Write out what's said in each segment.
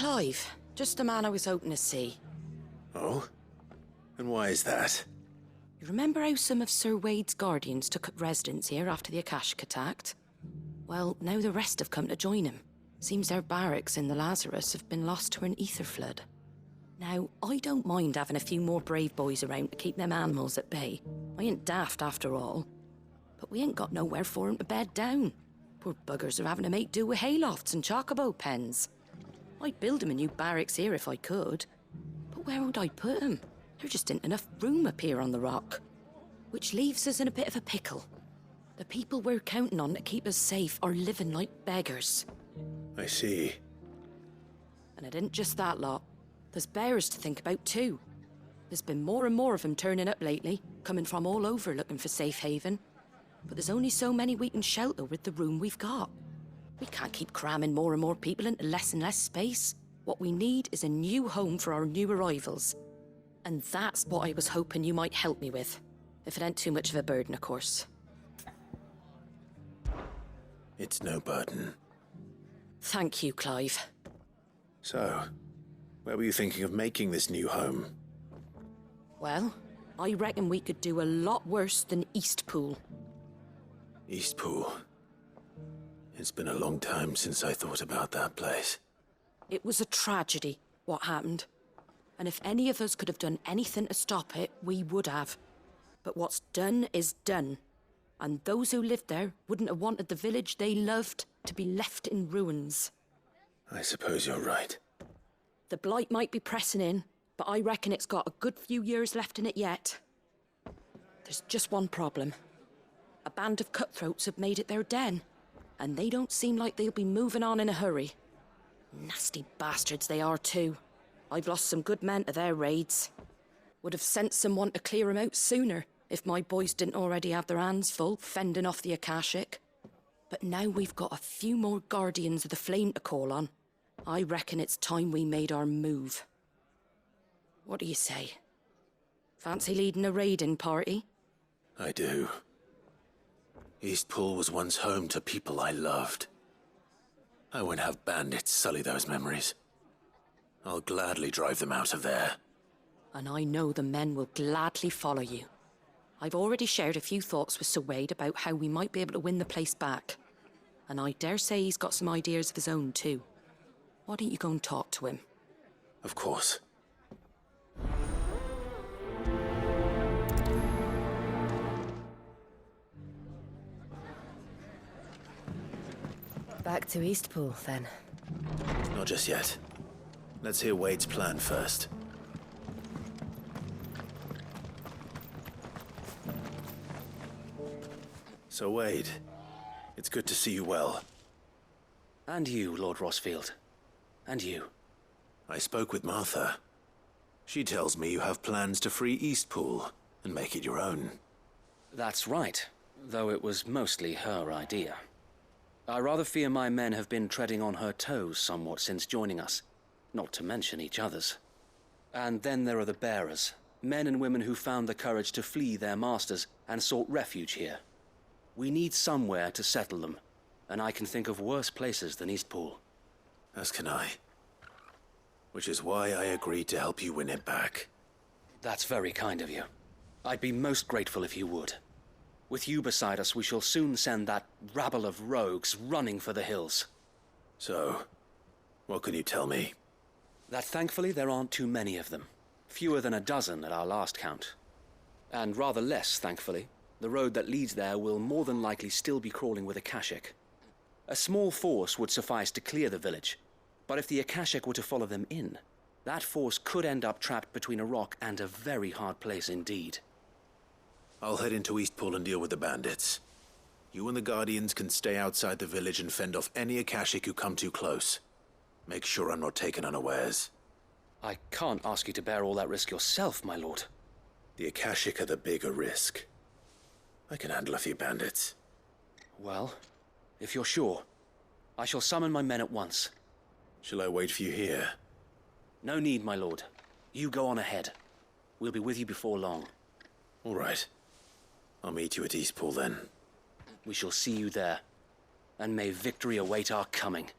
Clive. Just the man I was hoping to see. Oh? And why is that? You remember how some of Sir Wade's guardians took up residence here after the Akashic attacked? Well, now the rest have come to join him. Seems their barracks in the Lazarus have been lost to an ether flood. Now, I don't mind having a few more brave boys around to keep them animals at bay. I ain't daft after all. But we ain't got nowhere for 'em to bed down. Poor buggers are having to make do with haylofts and chocobo pens. I'd build 'em a new barracks here if I could. But where would I put 'em? There just ain't enough room up here on the rock. Which leaves us in a bit of a pickle. The people we're counting on to keep us safe are living like beggars. I see. And it ain't just that lot. There's bears to think about too. There's been more and more of them turning up lately, coming from all over looking for safe haven. But there's only so many we can shelter with the room we've got. We can't keep cramming more and more people into less and less space. What we need is a new home for our new arrivals. And that's what I was hoping you might help me with. If it ain't too much of a burden, of course. It's no burden. Thank you, Clive. So, where were you thinking of making this new home? Well, I reckon we could do a lot worse than Eastpool. Eastpool. It's been a long time since I thought about that place. It was a tragedy, what happened. And if any of us could have done anything to stop it, we would have. But what's done is done. And those who lived there wouldn't have wanted the village they loved to be left in ruins. I suppose you're right. The blight might be pressing in, but I reckon it's got a good few years left in it yet. There's just one problem. A band of cutthroats have made it their den, and they don't seem like they'll be moving on in a hurry. Nasty bastards they are too. I've lost some good men to their raids. Would have sent someone to clear 'em out sooner, if my boys didn't already have their hands full fending off the Akashic. But now we've got a few more guardians of the flame to call on. I reckon it's time we made our move. What do you say? Fancy leading a raiding party? I do. Eastpool was once home to people I loved. I won't have bandits sully those memories. I'll gladly drive them out of there. And I know the men will gladly follow you. I've already shared a few thoughts with Sir Wade about how we might be able to win the place back. And I dare say he's got some ideas of his own too. Why don't you go and talk to him? Of course. Back to Eastpool, then. Not just yet. Let's hear Wade's plan first. So Wade, it's good to see you well. And you, Lord Rossfield. And you. I spoke with Martha. She tells me you have plans to free Eastpool and make it your own. That's right, though it was mostly her idea. I rather fear my men have been treading on her toes somewhat since joining us, not to mention each other's. And then there are the bearers, men and women who found the courage to flee their masters and sought refuge here. We need somewhere to settle them, and I can think of worse places than Eastpool. As can I. Which is why I agreed to help you win it back. That's very kind of you. I'd be most grateful if you would. With you beside us, we shall soon send that rabble of rogues running for the hills. So, what can you tell me? That thankfully there aren't too many of them. Fewer than a dozen at our last count. And rather less, thankfully. The road that leads there will more than likely still be crawling with Akashic. A small force would suffice to clear the village, but if the Akashic were to follow them in, that force could end up trapped between a rock and a very hard place indeed. I'll head into Eastpool and deal with the bandits. You and the Guardians can stay outside the village and fend off any Akashic who come too close. Make sure I'm not taken unawares. I can't ask you to bear all that risk yourself, my lord. The Akashic are the bigger risk. I can handle a few bandits. Well, if you're sure, I shall summon my men at once. Shall I wait for you here? No need, my lord. You go on ahead. We'll be with you before long. All right. I'll meet you at Eastpool then. We shall see you there. And may victory await our coming.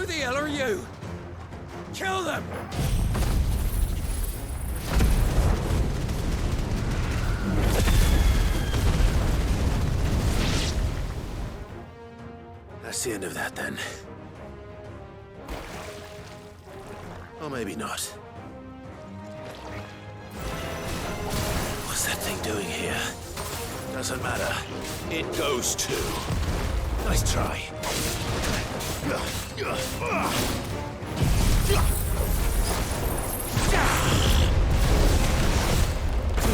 the hell are you? Kill them! That's the end of that, then. Or maybe not. What's that thing doing here? Doesn't matter. It goes too. Nice try. Too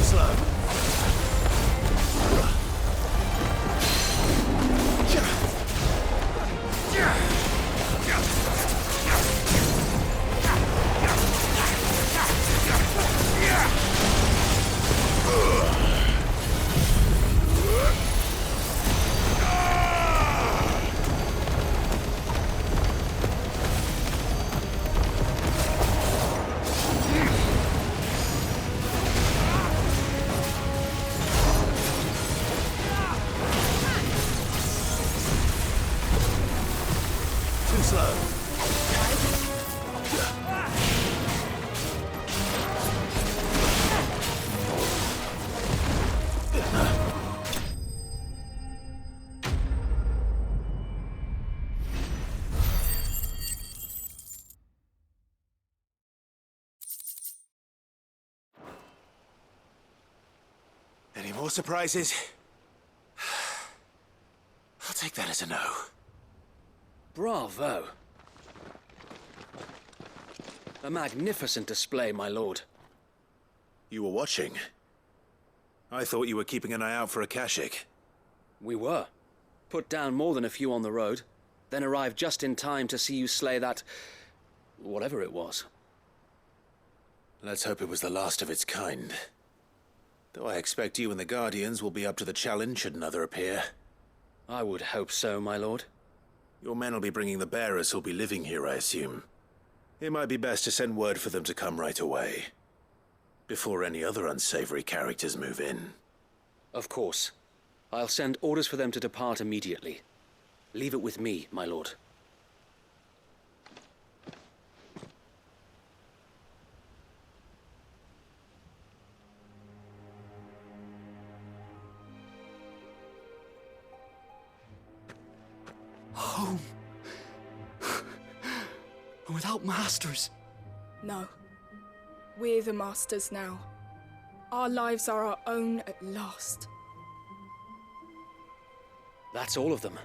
slow. Too slow. Any more surprises? I'll take that as a no. Bravo. A magnificent display, my lord. You were watching. I thought you were keeping an eye out for a Kashik. We were. Put down more than a few on the road, then arrived just in time to see you slay that... whatever it was. Let's hope it was the last of its kind. Though I expect you and the Guardians will be up to the challenge should another appear. I would hope so, my lord. Your men will be bringing the bearers who'll be living here, I assume. It might be best to send word for them to come right away, before any other unsavory characters move in. Of course. I'll send orders for them to depart immediately. Leave it with me, my lord. Home. Without masters. No. We're the masters now. Our lives are our own at last. That's all of them.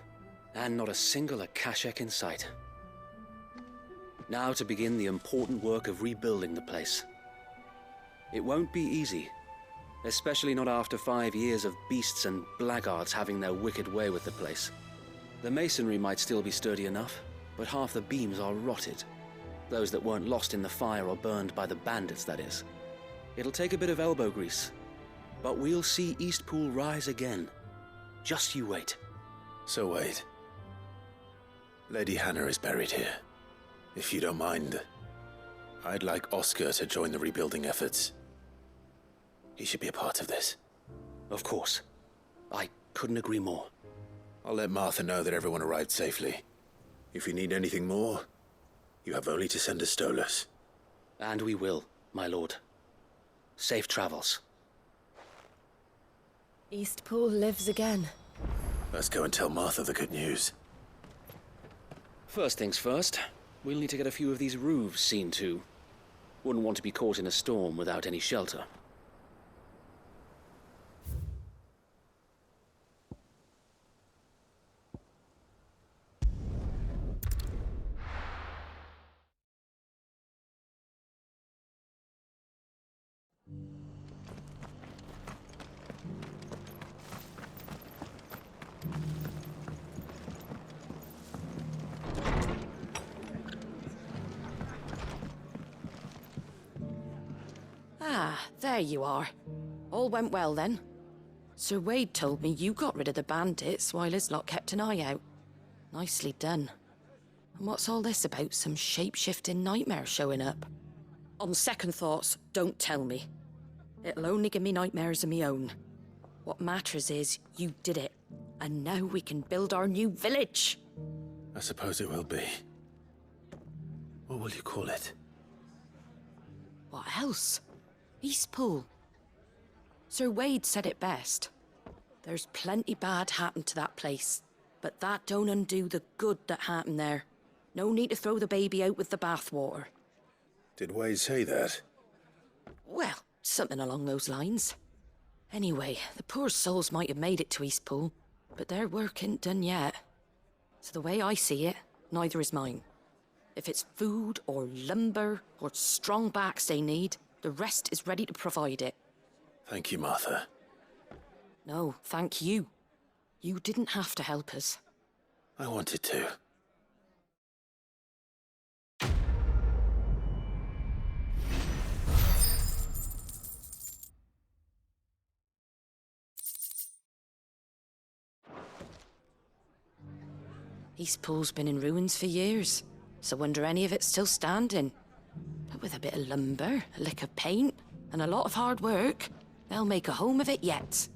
And not a single Akashek in sight. Now to begin the important work of rebuilding the place. It won't be easy. Especially not after 5 years of beasts and blackguards having their wicked way with the place. The masonry might still be sturdy enough, but half the beams are rotted. Those that weren't lost in the fire or burned by the bandits, that is. It'll take a bit of elbow grease. But we'll see Eastpool rise again. Just you wait. So wait. Lady Hannah is buried here. If you don't mind, I'd like Oscar to join the rebuilding efforts. He should be a part of this. Of course. I couldn't agree more. I'll let Martha know that everyone arrived safely. If you need anything more, you have only to send a Stolas. And we will, my lord. Safe travels. Eastpool lives again. Let's go and tell Martha the good news. First things first, we'll need to get a few of these roofs seen to. Wouldn't want to be caught in a storm without any shelter. Ah, there you are. All went well then. Sir Wade told me you got rid of the bandits while his lot kept an eye out. Nicely done. And what's all this about some shape-shifting nightmare showing up? On second thoughts, don't tell me. It'll only give me nightmares of me own. What matters is you did it. And now we can build our new village. I suppose it will be. What will you call it? What else? Eastpool. Sir Wade said it best. There's plenty bad happened to that place, but that don't undo the good that happened there. No need to throw the baby out with the bathwater. Did Wade say that? Well, something along those lines. Anyway, the poor souls might have made it to Eastpool, but their work ain't done yet. So the way I see it, neither is mine. If it's food or lumber or strong backs they need, the rest is ready to provide it. Thank you, Martha. No, thank you. You didn't have to help us. I wanted to. Eastpool's been in ruins for years, so wonder any of it's still standing. But with a bit of lumber, a lick of paint, and a lot of hard work, they'll make a home of it yet.